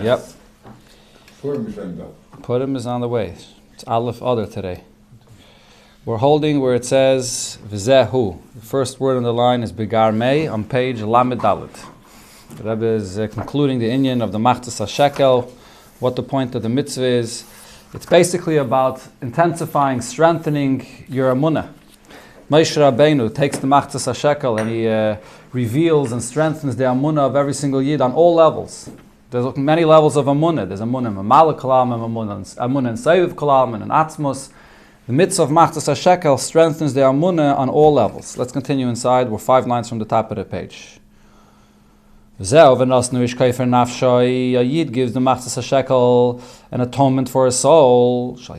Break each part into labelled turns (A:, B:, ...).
A: Yep. Purim is on the way. It's Aleph Adar today. We're holding where it says V'zehu. The first word on the line is Begar Mei on page Lamed Dalet. The Rebbe is concluding the inyan of the Machzas HaShekel, what the point of the mitzvah is. It's basically about intensifying, strengthening your emunah. Moshe Rabbeinu takes the Machzas HaShekel and he reveals and strengthens the emunah of every single yid on all levels. There's many levels of emunah. There's emunah Mamala Kalam, emunah in Seiv Kalam, and in Atzmos. The mitzvah of Machzas HaShekel strengthens the emunah on all levels. Let's continue inside. We're 5 lines from the top of the page. A Yid gives the Machzas HaShekel an atonement for his soul. By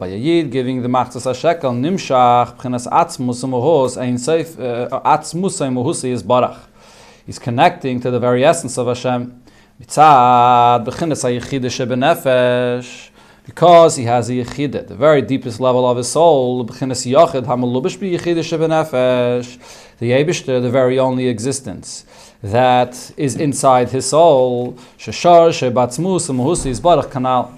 A: a Yid giving the Machzas HaShekel nimshach b'chinas atzmus u'muhus ein seif atzmus u'muhusi is barach. He's connecting to the very essence of Hashem. Mitzad b'chinas hayichida shebenefesh, because he has a yichida, the very deepest level of his soul. B'chinas yachid hamalubish b'yichida shebenefesh, the Eibishter, the very only existence that is inside his soul. Sheshar shebatzmus u'muhusi is barach kanal.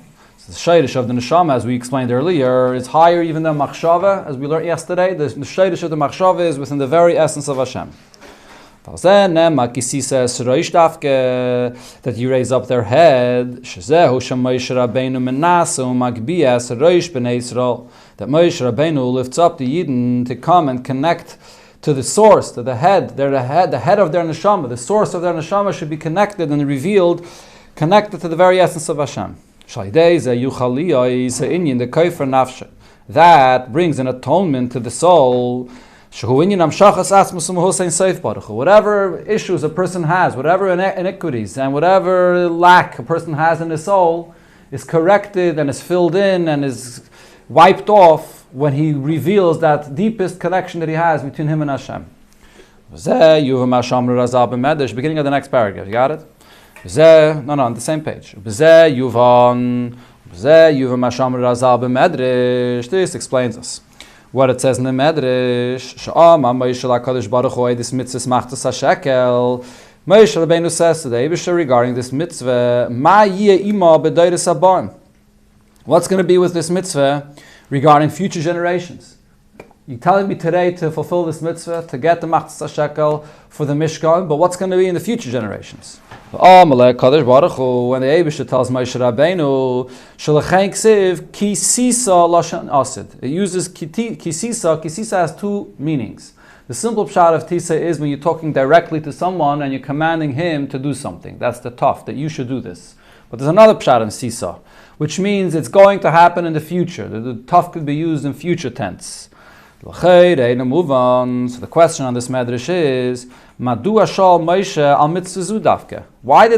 A: The shayrish of the neshama, as we explained earlier, is higher even than machshava, as we learned yesterday. The shayrish of the machshava is within the very essence of Hashem. That you raise up their head, that Moshe Rabbeinu lifts up the Yidden to come and connect to the source, to the head. They're the head of their neshama. The source of their neshama should be connected and revealed, connected to the very essence of Hashem. That brings an atonement to the soul. Whatever issues a person has, whatever iniquities and whatever lack a person has in his soul is corrected and is filled in and is wiped off when he reveals that deepest connection that he has between him and Hashem. Beginning of the next paragraph, you got it? On the same page. This explains us what it says in the Medrash. This mitzvah Machzas HaShekel. Moshe Rabbeinu says to the Eibishter regarding this mitzvah, what's going to be with this mitzvah regarding future generations? You're telling me today to fulfill this mitzvah, to get the Machzas HaShekel for the Mishkan, but what's going to be in the future generations? When the Eibishter tells Moshe Rabbeinu, it uses kisisa. Kisisa has 2 meanings. The simple pshat of tisa is when you're talking directly to someone and you're commanding him to do something. That's the taf, that you should do this. But there's another pshat in sisa, which means it's going to happen in the future. The taf could be used in future tense. So the question on this medrash is, why did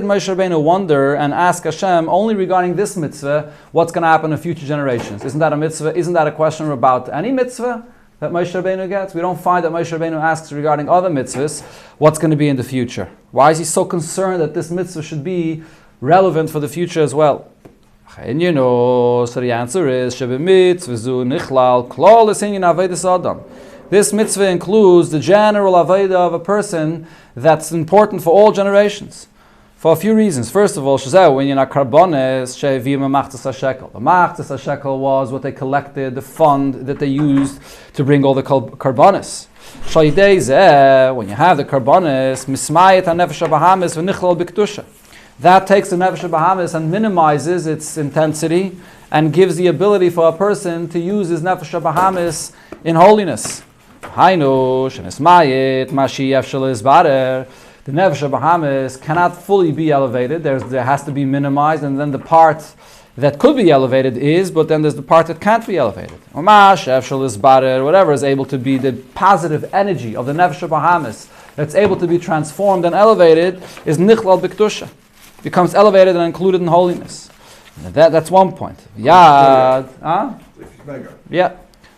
A: Moshe Rabbeinu wonder and ask Hashem only regarding this mitzvah, what's going to happen in future generations? Isn't that a mitzvah? Isn't that a question about any mitzvah that Moshe Rabbeinu gets? We don't find that Moshe Rabbeinu asks regarding other mitzvahs, what's going to be in the future. Why is he so concerned that this mitzvah should be relevant for the future as well? And so the answer is, this mitzvah includes the general avodah of a person that's important for all generations, for a few reasons. First of all, the Machzas HaShekel was what they collected, the fund that they used to bring all the karbonis. When you have the karbonis, that takes the Nefesh HaBahamis and minimizes its intensity and gives the ability for a person to use his Nefesh HaBahamis in holiness. The Nefesh HaBahamis cannot fully be elevated. There has to be minimized, and then the part that could be elevated is, but then there's the part that can't be elevated. Whatever is able to be the positive energy of the Nefesh HaBahamis that's able to be transformed and elevated is Nichlal B'Kedusha. Becomes elevated and included in holiness. That's one point. Yeah.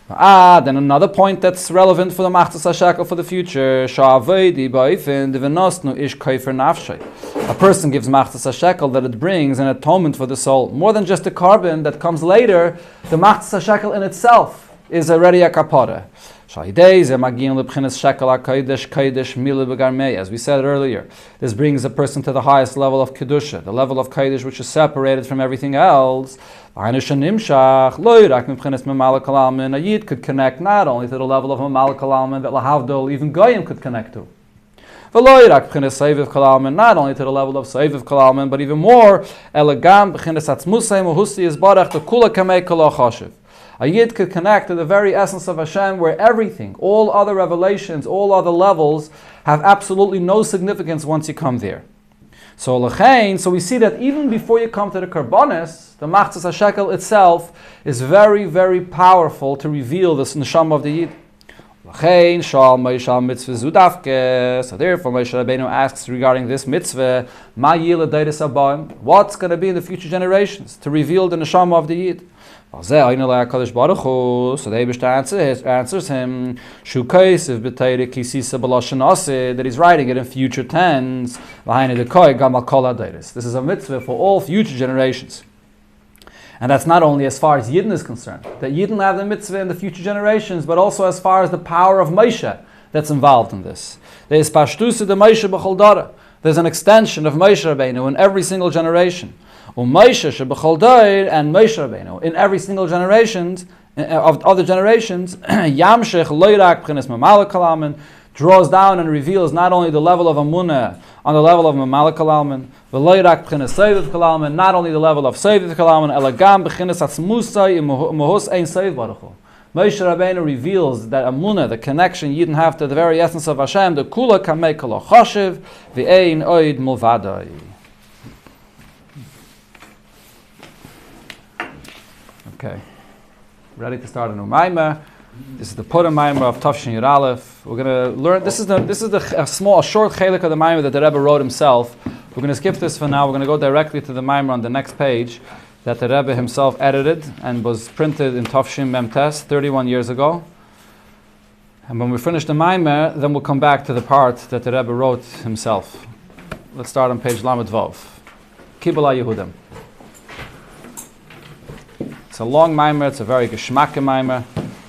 A: Then another point that's relevant for the Machzas HaShekel for the future. A person gives Machzas HaShekel that it brings an atonement for the soul. More than just the carbon that comes later, the Machzas HaShekel in itself is already a kapara. As we said earlier, this brings a person to the highest level of Kedusha, the level of Kodesh which is separated from everything else. A Yid could connect not only to the level of Mamal Kalalman, but Lahavdol, even Goyim could connect to. Not only to the level of Seiviv Kalalman, but even more, a Yid could connect to the very essence of Hashem, where everything, all other revelations, all other levels, have absolutely no significance once you come there. So we see that even before you come to the Karbonis, the Machzas HaShekel itself is very, very powerful to reveal this neshama of the Yid. So therefore Moshe Rabbeinu asks regarding this mitzvah, what's going to be in the future generations to reveal the neshama of the Yid? So the Eibishter answers him, that he's writing it in future tense. This is a mitzvah for all future generations. And that's not only as far as Yidden is concerned, that Yidden have the mitzvah in the future generations, but also as far as the power of Moshe that's involved in this. There's Pashtusa de Moshe b'chol dara. There's an extension of Moshe Rabbeinu in every single generation. Moshe sheb'chol dair and Moshe Rabbeinu in every single generation of other generations. Yamshech loirak b'chinas Mamal Kalalman draws down and reveals not only the level of Amunah on the level of Mamal Kalalman, v'loirak b'chinas Seiviv Kalalman, not only the level of Seiviv Kalalman, elagam b'chinas atzmusai imahus ein Seiv Baruch Hu. Moshe Rabbeinu reveals that Amunah, the connection you didn't have to the very essence of Hashem, the kula kamei kol choshev v'ein oid mulvadai. Okay, ready to start a new Maamar. This is the Purim Maamar of Tafshin Yud Aleph. We're going to learn. This is a short chelik of the Maamar that the Rebbe wrote himself. We're going to skip this for now. We're going to go directly to the Maamar on the next page that the Rebbe himself edited and was printed in Tafshin Memtes 31 years ago. And when we finish the Maamar, then we'll come back to the part that the Rebbe wrote himself. Let's start on page Lamed Vav. Kibala Yehudim. It's a long Maamar. It's a very geschmacke Maamar.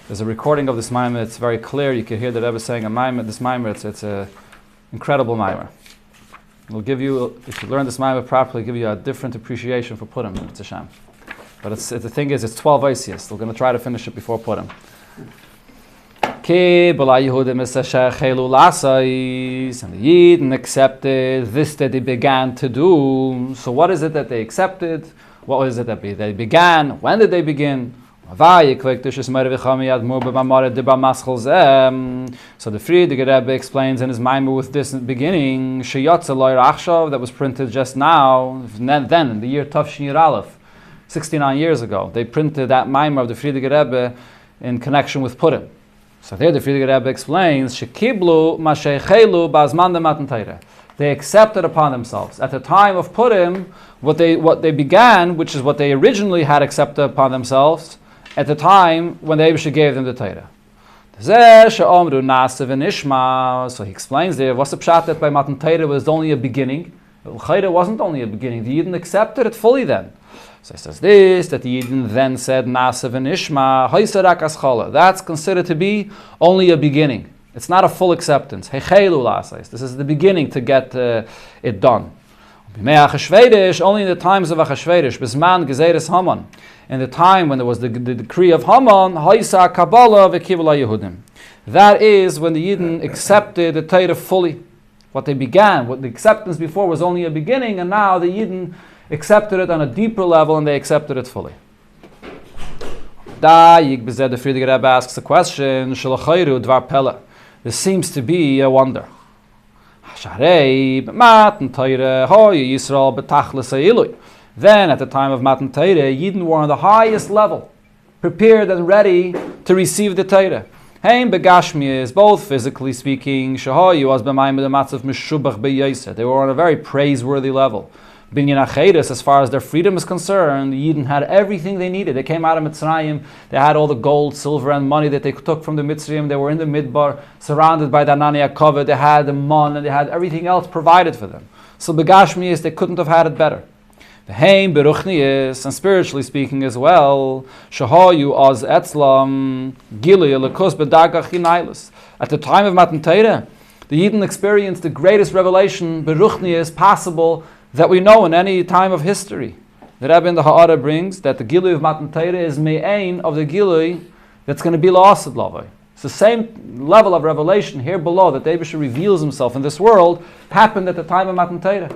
A: There's a recording of this Maamar. It's very clear. You can hear the Rebbe saying this Maamar. It's an incredible Maamar. It'll give you, if you learn this Maamar properly, give you a different appreciation for Purim. It's a sham. But the thing is, it's 12 Oisias. We're going to try to finish it before Purim. And the Yidden accepted this that they began to do. So what is it that they accepted? What was it that they began? When did they begin? So the Friediger Rebbe explains in his Maamar with this beginning, that was printed just now, then in the year Tafshin Yud Aleph, 69 years ago. They printed that Maamar of the Friediger Rebbe in connection with Purim. So there the Friediger Rebbe explains, they accepted upon themselves. At the time of Purim, what they began, which is what they originally had accepted upon themselves, at the time when the Eibusha gave them the Torah. So he explains there, what's the pshat that by Matan Torah was only a beginning? Torah wasn't only a beginning. The Yidden accepted it fully then. So he says this, that the Yidden then said, Nasa v'nishma, hoisarak aschala. That's considered to be only a beginning. It's not a full acceptance. This is the beginning to get it done. Only in the times of Achashverosh, Bisman Gezeres Haman, in the time when there was the decree of Haman, Haisa Kabbalah v'Kibla Yehudim. That is when the Yidden accepted the Torah fully. What they began, what the acceptance before was only a beginning, and now the Yidden accepted it on a deeper level, and they accepted it fully. The Friediger Rebbe asks a question, this seems to be a wonder. Then at the time of Matan Torah, Yidden were on the highest level, prepared and ready to receive the Torah. Both physically speaking, they were on a very praiseworthy level. As far as their freedom is concerned, the Yidden had everything they needed. They came out of Mitzrayim, they had all the gold, silver, and money that they took from the Mitzrayim. They were in the Midbar, surrounded by the Anani Akavah. They had the man, and they had everything else provided for them. So Begashmi is they couldn't have had it better. V'heim beruchnius, and spiritually speaking as well, shahayu az etzlam gilui elikus b'dargach hinaylis. At the time of Matan Torah, the Yidden experienced the greatest revelation beruchnius possible that we know in any time of history. The Rebbe in the Ha'ara brings that the gilui of Matan Torah is me'ain of the gilui that's going to be la'asad lavai. It's the same level of revelation here below that the Eibusher reveals himself in this world happened at the time of Matan Torah.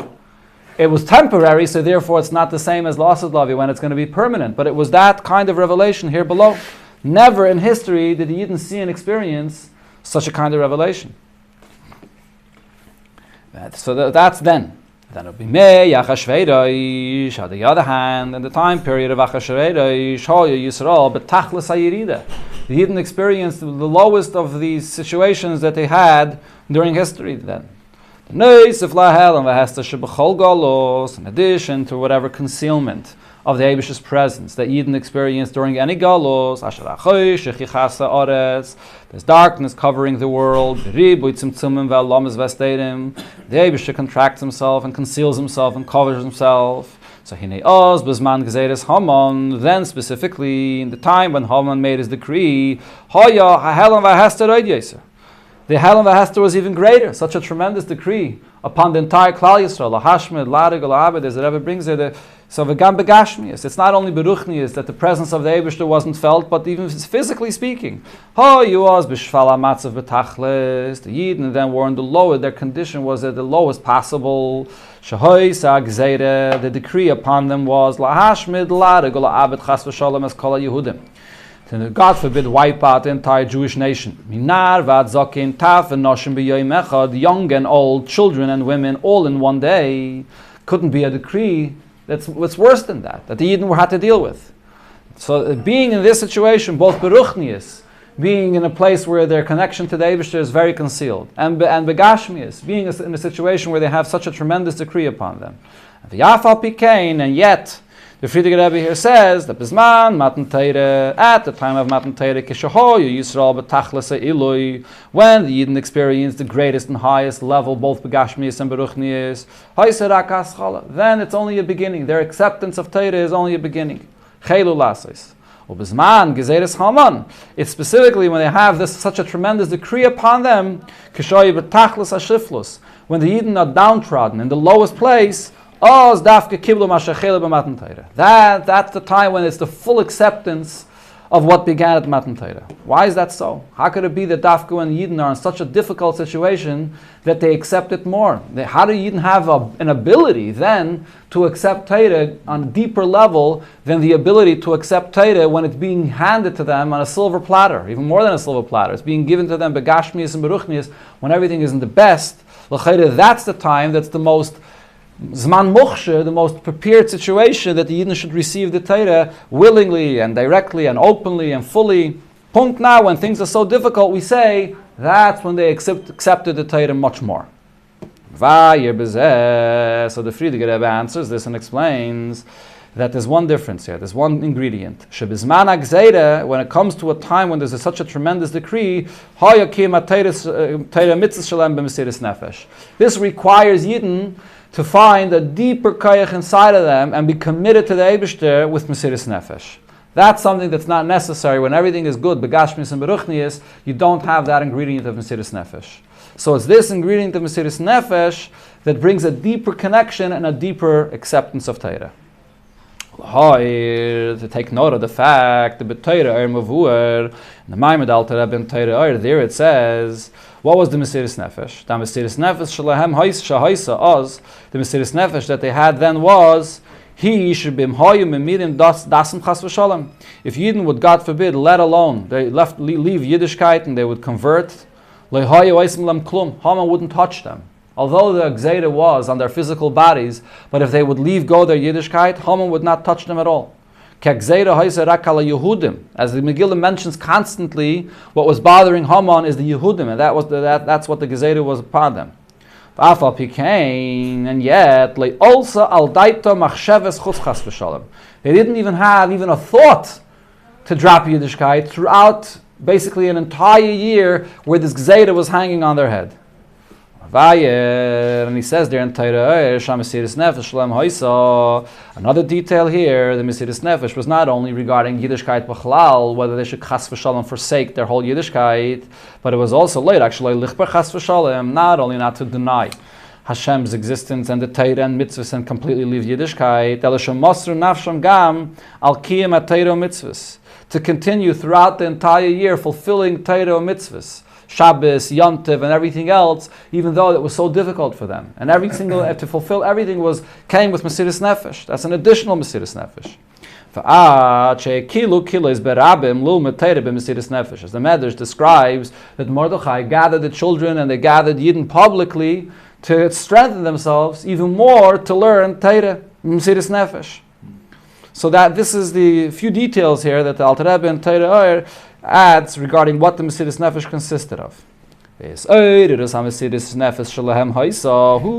A: It was temporary, so therefore it's not the same as la'asad lavai when it's going to be permanent. But it was that kind of revelation here below. Never in history did the Yidden see and experience such a kind of revelation. So that's then. Then it'll be Mei Achashverosh. On the other hand, in the time period of Achashverosh, Hoya Yisrael, but Tachlis HaYirida. The Yidden experienced the lowest of these situations that they had during history then. In addition to whatever concealment of the Eibusher's presence that Yidden experienced during any galos, there's darkness covering the world, the Eibusher contracts himself and conceals himself and covers himself. So then specifically in the time when Haman made his decree, the Helen Vahester was even greater, such a tremendous decree upon the entire Klal Yisrael. Lahashmed, Ladig, Alabed, as the Rebbe brings it. So v'gam begashmius. It's not only beruchnius that the presence of the Eibusher wasn't felt, but even physically speaking. Ho yuaz b'shval amatzav b'tachlis. The Yidden then were in the lower. Their condition was at the lowest possible. Shahoy sa'gzeire. The decree upon them was lahashmed, Ladig, Alabed, chas v'shalom es kol Yehudim. To, God forbid, wipe out the entire Jewish nation. Minar vad zakin taf and noshim b'yoyim echad, young and old, children and women, all in one day. Couldn't be a decree that's what's worse than that the Yidden had to deal with. So being in this situation, both beruchnius, being in a place where their connection to the Eibusher is very concealed, and begashmius, being in a situation where they have such a tremendous decree upon them. And yet, the Friedrich Rebbe here says that Bisman Matan Torah, at the time of Matan Torah, Kishahoyu Yisrael b'tachlis ha'ilui, when the Yidden experienced the greatest and highest level, both begashmius and beruchnius, then it's only a beginning. Their acceptance of Torah is only a beginning. Chelu lasos. Ubisman gezeres Haman. It's specifically when they have this such a tremendous decree upon them, Kishahoyu b'tachlis ha'shiflus, when the Yidden are downtrodden in the lowest place. That's the time when it's the full acceptance of what began at Matan Torah. Why is that so? How could it be that Dafka and Yidden are in such a difficult situation that they accept it more? How do Yidden have an ability then to accept Torah on a deeper level than the ability to accept Torah when it's being handed to them on a silver platter, even more than a silver platter? It's being given to them begashmius and beruchnius when everything isn't the best. That's the time that's the most Zman Mukhshe, the most prepared situation that the Yidden should receive the Torah willingly and directly and openly and fully. Punkt now, when things are so difficult, we say that's when they accepted the Torah much more. So the Friedrich Rebbe answers this and explains that there's one difference here, there's one ingredient. When it comes to a time when there's such a tremendous decree, this requires Yidden to find a deeper koyach inside of them and be committed to the Eibusher with Mesiris Nefesh. That's something that's not necessary. When everything is good, begashmius and beruchnius, you don't have that ingredient of Mesiris Nefesh. So it's this ingredient of Mesiris Nefesh that brings a deeper connection and a deeper acceptance of Torah. To take note of the fact, the B'Torah Mavur, the Maimed Al Torah Ben Torah, there it says, what was the Mesiris Nefesh? The Mesiris Nefesh Shalahem Shahaisa Oz, the Mesiris Nefesh that they had then was, he should be Mhoyim Emirim Dasim Chas V'Shalom. If Yidden would, God forbid, let alone, they leave Yiddishkeit and they would convert, Haman wouldn't touch them. Although the Gzeira was on their physical bodies, but if they would leave go their Yiddishkeit, Haman would not touch them at all. As the Megillah mentions constantly, what was bothering Haman is the Yehudim, and that's what the Gzeira was upon them. And yet, they didn't even have a thought to drop Yiddishkeit throughout basically an entire year where this Gzeira was hanging on their head. And he says there in Torah, another detail here, the Mesiras Nefesh was not only regarding Yiddishkeit b'chalal, whether they should chas v'shalom forsake their whole Yiddishkeit, but it was also later, actually, lichbar chas v'shalom, not only not to deny Hashem's existence and the Torah and mitzvahs and completely leave Yiddishkeit, to continue throughout the entire year fulfilling Torah mitzvahs, Shabbos, Yom Tov, and everything else, even though it was so difficult for them. And every single, to fulfill everything came with Mesiras Nefesh. That's an additional Mesiras Nefesh. As the Medrash describes, that Mordechai gathered the children and they gathered Yidden publicly to strengthen themselves even more to learn Torah, Mesiras Nefesh. So that this is the few details here that the Alter Rebbe and Torah adds regarding what the Mesiras Nefesh consisted of. Who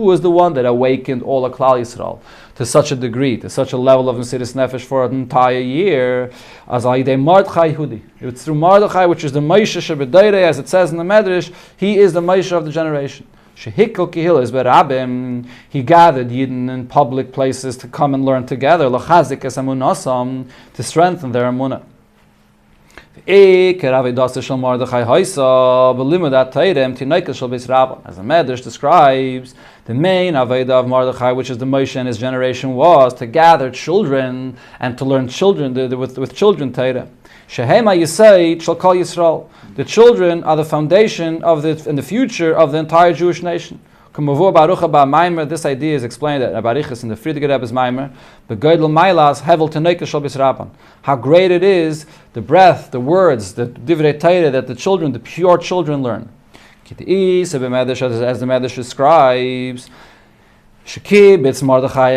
A: was the one that awakened all of Klal Yisrael to such a degree, to such a level of Mesiras Nefesh for an entire year? As it's through Mordechai, which is the Moshe Shebedayre, as it says in the Medrash, he is the Moshe of the generation. He gathered Yidden in public places to come and learn together, to strengthen their emunah. As the Medrash describes, the main Aveda of Mordechai, which is the Moshe and his generation, was to gather children and to learn children with children Torah. The children are the foundation of and the future of the entire Jewish nation. This idea is explained at Abarichas in the Friedrich Rebbe's Maamar. How great it is, the breath, the words, the divrei Torah that the children, the pure children, learn. As the Medrash describes, Mordechai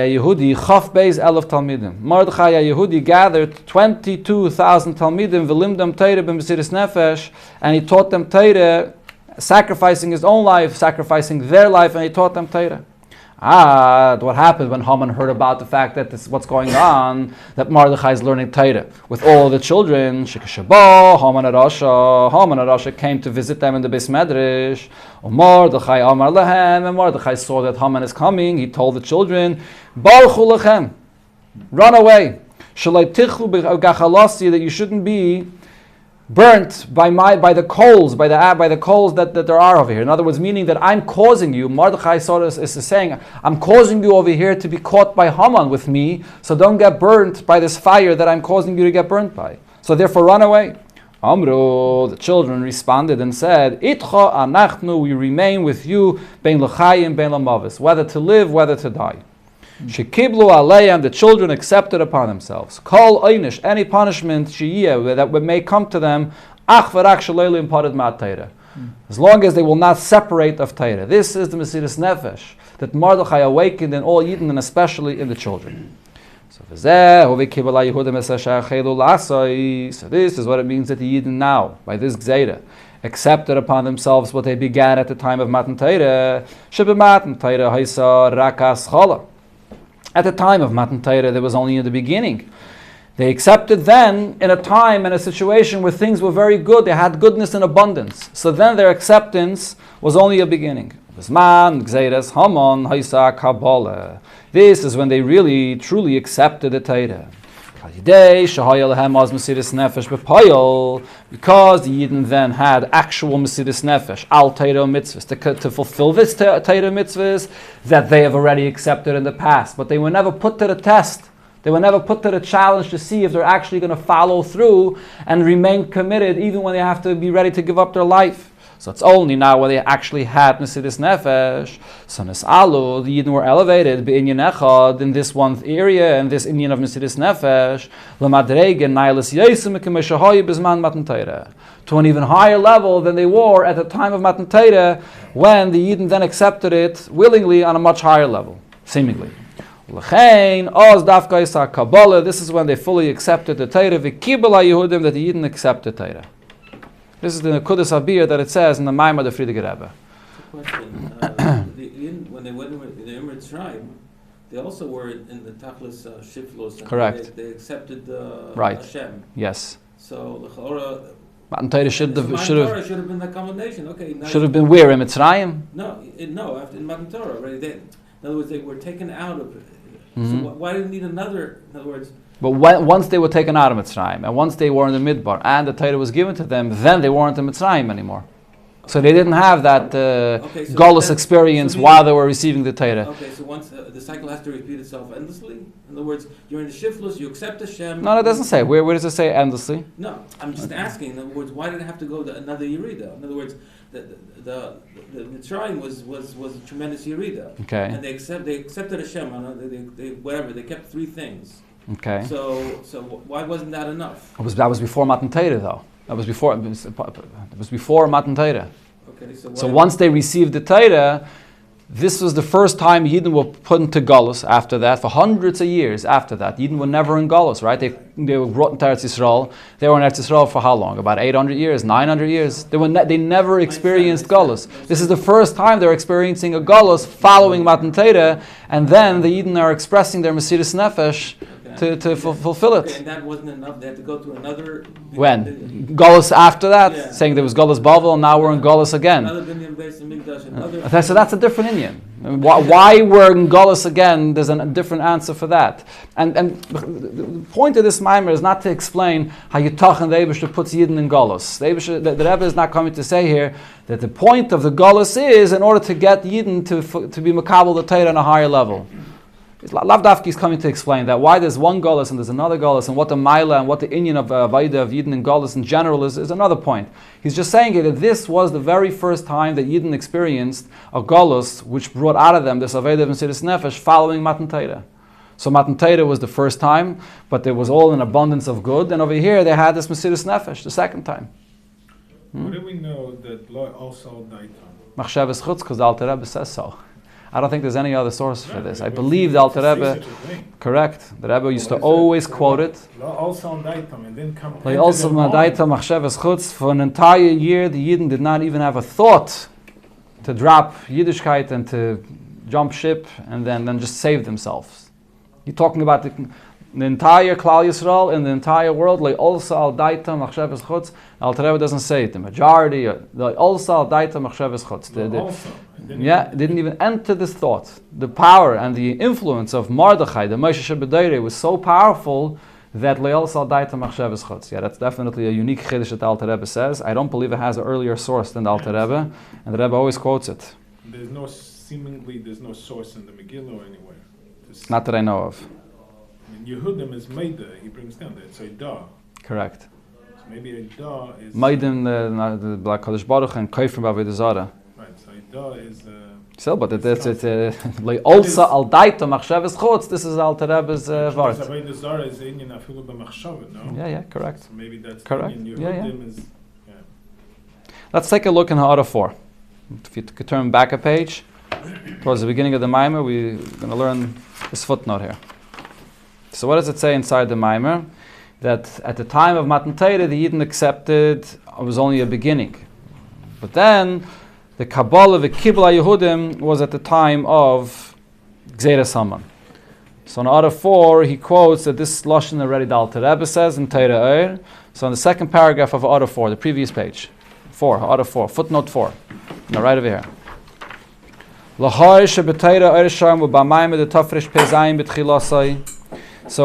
A: Yehudi gathered 22,000 Talmidim, v'limdam Torah b'Mesiras Nefesh, and he taught them Torah, sacrificing his own life, sacrificing their life, and he taught them Torah. What happened when Haman heard about the fact that this is what's going on, that Mordechai is learning Torah with all the children? Haman Arasha came to visit them in the Beis Medrash. Mordechai Amar Lehem, and Mordechai saw that Haman is coming. He told the children, Baruchu Lechem, run away. That you shouldn't be burnt by the coals that there are over here. In other words, meaning that I'm causing you. Mordechai is saying, I'm causing you over here to be caught by Haman with me, so don't get burnt by this fire that I'm causing you to get burnt by. So therefore run away. Amru, the children responded and said, Itcha anachnu, we remain with you, bein l'chayim, bein l'mavis, whether to live, whether to die. Shekiblu aleihem, the children accepted upon themselves. Kol einish, any punishment sheyeh that may come to them, ach v'rak shleilim parad ma'at Torah, as long as they will not separate of Torah. This is the Mesiras Nefesh that Mordechai awakened in all Yidden and especially in the children. So this is what it means that the Yidden now, by this Gzeira, accepted upon themselves what they began at the time of Matan Torah. Shebe Matan Torah haisa rakas chala. At the time of Matan Torah, there was only in the beginning. They accepted then in a time and a situation where things were very good. They had goodness in abundance. So then their acceptance was only a beginning. This is when they really, truly accepted the Torah. Because the Yidden then had actual Mesiras Nefesh, al Torah mitzvahs, to fulfill this Torah mitzvahs that they have already accepted in the past. But they were never put to the test. They were never put to the challenge to see if they're actually going to follow through and remain committed even when they have to be ready to give up their life. So it's only now when they actually had Mesiras Nefesh. So Nesalu, the Yidden were elevated b'inyan echad, in this one area, and this inyan of Mesiras Nefesh, l'madregen nailas yesem k'meshahoy b'zman Matan Torah, to an even higher level than they were at the time of Matan Torah, when the Yidden then accepted it willingly on a much higher level, seemingly. L'chein oz dafka isa Kabbalah, this is when they fully accepted the Torah, v'kibel ha-Yehudim, that the Yidden accepted Torah. This is the Nekudas Abir that it says in the Maamar of the Friedrich Rebbe.
B: Question. When they went in the Emirates tribe, they also were in the Tachlis Shiflos.
A: Correct.
B: They accepted
A: right.
B: Hashem.
A: Yes.
B: So, l'chora,
A: Matan Torah should
B: So
A: have
B: Matan Torah should have been that combination. Okay, now
A: should have been where in Mitzrayim.
B: No, after in Matan Torah already. In other words, they were taken out of it. So why did they need another? In other words.
A: But once they were taken out of Mitzrayim, and once they were in the Midbar, and the Torah was given to them, then they weren't in Mitzrayim anymore. So they didn't have that Golus experience while they were receiving the Torah.
B: Okay, so once the cycle has to repeat itself endlessly. In other words, you're in the shiftless, you accept Hashem.
A: No, it doesn't say. Where does it say endlessly?
B: No, I'm just asking. In other words, why did it have to go to another Yerida? In other words, the Mitzrayim was a tremendous Yerida.
A: Okay.
B: And they accepted Hashem. They kept three things.
A: Okay.
B: So why wasn't that enough?
A: That was before Matan Torah, though. It was before Matan Torah.
B: Okay.
A: So once they received the Torah, this was the first time Yidden were put into Golus. After that, for hundreds of years after that, Yidden were never in Golus, right? They were brought into Eretz Yisrael. They were in Eretz Yisrael for how long? About 800 years, 900 years. They never experienced Golus. This is the first time they're experiencing a Golus following Matan Torah, and then the Yidden are expressing their Mesiras Nefesh to fulfill it.
B: Okay, and that wasn't enough. They had to go to another.
A: When? Golus after that? Saying there was Golus Bavel, and now we're in Golus again. So that's a different Indian. Why we're in Golus again, there's a different answer for that. And the point of this Maamar is not to explain how Yitachan the Eibishter puts Yidden in Golus. The Rebbe is not coming to say here that the point of the Golus is in order to get Yidden to be Makabel the Torah on a higher level. Lav Dafki is coming to explain that why there's one Golus and there's another Golus, and what the Maila and what the Inyan of Vaida of Yidden and Golus in general is another point. He's just saying here that this was the very first time that Yidden experienced a Golus which brought out of them this Vaida of Mesiras Nefesh following Matan Torah. So Matan Torah was the first time, but there was all an abundance of good, and over here they had this Mesiras Nefesh the second time.
C: What do we know that Lo also died on?
A: Machshavas Chutz, because the Alter Rebbe says so. I don't think there's any other source for this. I believe the Alter Rebbe, correct. The Rebbe used to always quote it. For an entire year, the Yidden did not even have a thought to drop Yiddishkeit and to jump ship and then just save themselves. You're talking about the entire Klal Yisrael in the entire world. Also al daita machshavas chutz. Alter Rebbe doesn't say it. The majority, also al daita machshavas chutz. Didn't even enter this thought. The power and the influence of Mordechai, the Moshe Shebedere, was so powerful that le'ol sal daita machshavas chutz. Yeah, that's definitely a unique chiddush that the Alter Rebbe says. I don't believe it has an earlier source than the Alter Rebbe, and the Rebbe always quotes it.
C: There's no source in the Megillah or anywhere.
A: Not that I know of.
C: Yehudim is Meida, he brings down that. It's Eidah.
A: Correct.
C: So maybe Eidah is...
A: Meidim, the Black Kodesh Baruch, and Koifrim B'Avodah Zarah.
C: Right, so Eidah is...
A: So, but it's also al daita machshavas chutz. This is Alter Rebbe's vart.
C: Avodah Zarah is Inyan afilu b'machshavet, no?
A: Yeah, correct.
C: So maybe that's
A: correct.
C: Yehudim is... Yeah.
A: Let's take a look in Ha'ara 4. If you could turn back a page, towards the beginning of the Maamar, we're going to learn this footnote here. So what does it say inside the Maamar? That at the time of Matan Torah, the Yidden accepted, it was only a beginning. But then, the Kabbalah, the Kibbutz Yehudim, was at the time of Gzeras Haman. So in Ha'ara 4, he quotes that this Lashon already the Alter Rebbe says in Torah Ohr. So in the second paragraph of Ha'ara 4, the previous page, Ha'ara 4, footnote 4. Now right over here. So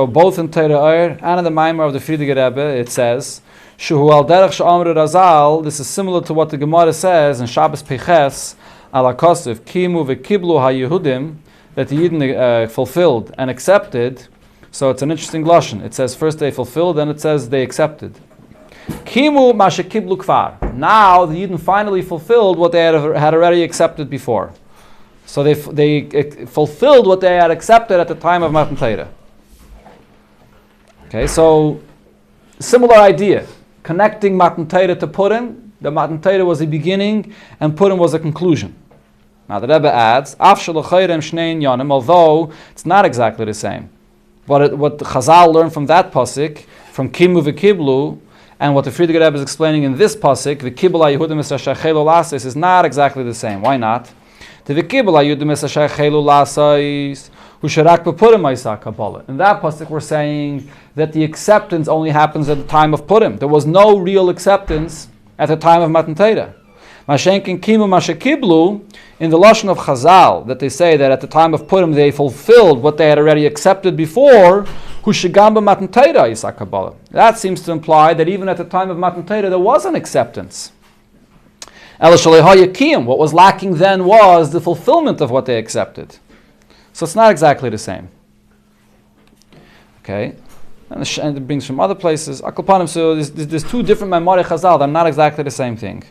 A: both in Torah Ohr and in the Maamar of the Friediger Rebbe, it says, Shuhu al derech she'amru Razal. This is similar to what the Gemara says in Shabbos Peches, ala kosef, kimu v'kiblu ha-Yehudim, that the Yidden fulfilled and accepted. So it's an interesting lashon. It says first they fulfilled, then it says they accepted. Kimu ma shekiblu kvar. Now the Yidden finally fulfilled what they had already accepted before. So they fulfilled what they had accepted at the time of Matan Torah. Okay, so similar idea. Connecting Matan Torah to Purim. The Matan Torah was the beginning and Purim was a conclusion. Now the Rebbe adds, Af shelachayrem shnei inyanim, although it's not exactly the same. But what Chazal learned from that pasuk, from Kimu v'Kiblu, and what the Friediger Rebbe is explaining in this pasuk, the Kibul HaYehudim is not exactly the same. Why not? In that pasuk we're saying that the acceptance only happens at the time of Purim. There was no real acceptance at the time of Matan Torah. Mashenkin kimu mashekiblu, in the lashon of Chazal, that they say that at the time of Purim they fulfilled what they had already accepted before. Hushigamba Matan Torah is Kabbalah. That seems to imply that even at the time of Matan Torah there was an acceptance. What was lacking then was the fulfillment of what they accepted. So it's not exactly the same. Okay, and it brings from other places. So there's two different Maamar Chazal that are not exactly the same thing.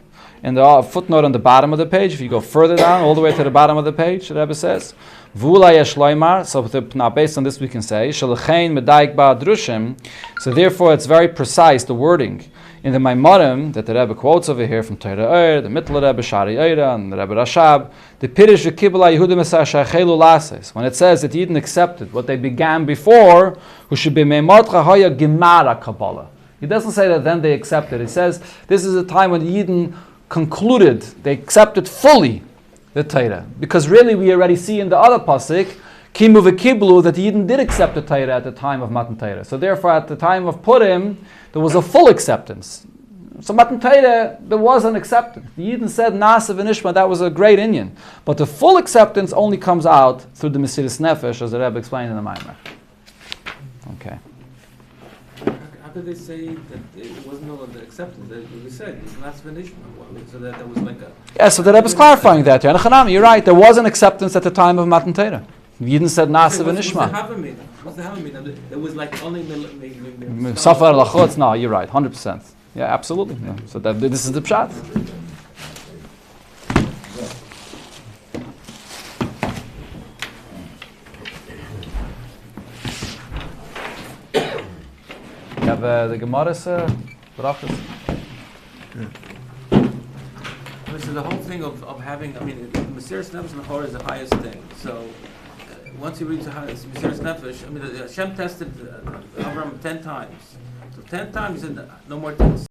A: In the footnote on the bottom of the page, if you go further down, all the way to the bottom of the page, the Rebbe says, V'ula yesh loymar, so now based on this we can say, Shalachein medayik ba'adrushim, so therefore it's very precise, the wording, in the Maimarim, that the Rebbe quotes over here from Torah the Mittel Rebbe, Shari Eira, and the Rebbe Rashab, the Pirish V'kibla Yehudim Esashachelu Lases, when it says that Yidden accepted what they began before, who should be Meimotcha Hoya Gemara Kabbalah. He doesn't say that then they accepted. He says this is a time when Yidden concluded, they accepted fully the Torah. Because really we already see in the other pasuk, Kimu v'kiblu, that the Yidden did accept the Torah at the time of Matan Torah. So therefore at the time of Purim, there was a full acceptance. So Matan Torah, there was an acceptance. The Yidden said Nasa v'nishma, that was a great Inyan. But the full acceptance only comes out through the Mesiras Nefesh, as the Rebbe explained in the Maamar. Okay.
B: How could they say that it wasn't all the acceptance? That we said it's not Svenishma, so that was like a.
A: Yeah, so the Rebbe is clarifying that. You're right. There was an acceptance at the time of Matan Torah. Yidden said Nasa v'nishma.
B: What's the Havamina? It was like only
A: Safar lachotz. No, you're right. 100%. Yeah, absolutely. Yeah. So this is the pshat. You have the Gemara's brachas.
B: So the whole thing of having, Mesiras Nefesh and Chor is the highest thing. So once you reach the highest Mesiras Nefesh, Hashem tested Abraham 10 times. So 10 times he said, no more things.